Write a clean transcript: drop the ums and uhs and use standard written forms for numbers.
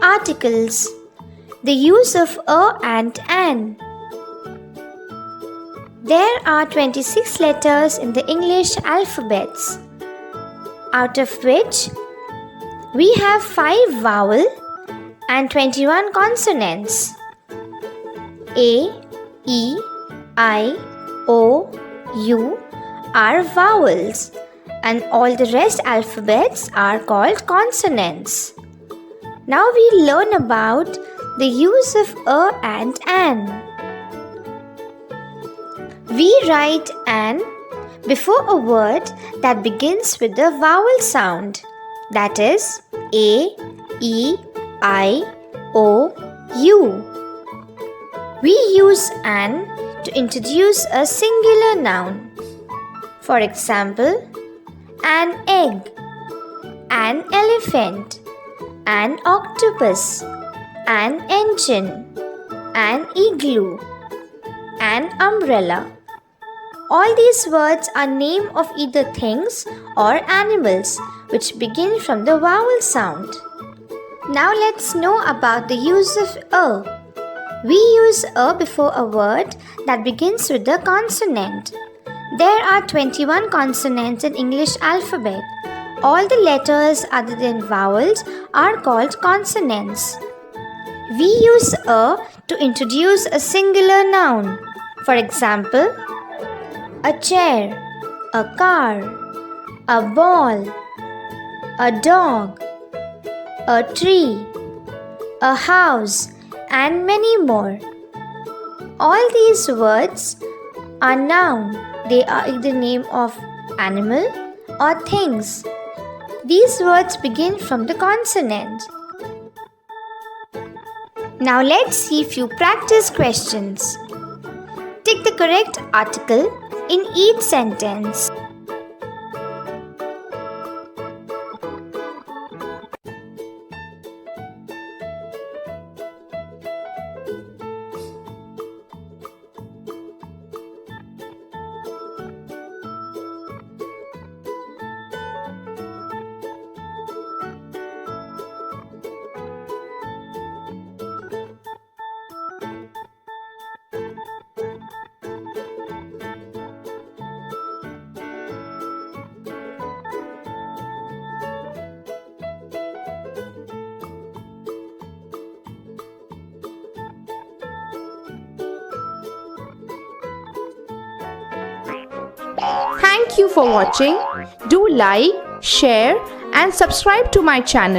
articles. The use of a and an. There are 26 letters in the English alphabets, out of which we have 5 vowel and 21 consonants. A, E, I, O, U are vowels, and all the rest alphabets are called consonants. Now we learn about the use of a and an. We write an before a word that begins with the vowel sound, that is A, E, I, O, U. We use an to introduce a singular noun. For example, an egg, an elephant, an octopus, an engine, an igloo, an umbrella. All these words are name of either things or animals which begin from the vowel sound. Now let's know about the use of a. We use a before a word that begins with the consonant. There are 21 consonants in English alphabet. All the letters other than vowels are called consonants. We use a to introduce a singular noun. For example, a chair, a car, a ball, a dog, a tree, a house, and many more. All these words are noun. They are either name of animal or things. These words begin from the consonant. Now let's see few practice questions. Tick the correct article in each sentence. Thank you for watching. Do like, share and subscribe to my channel.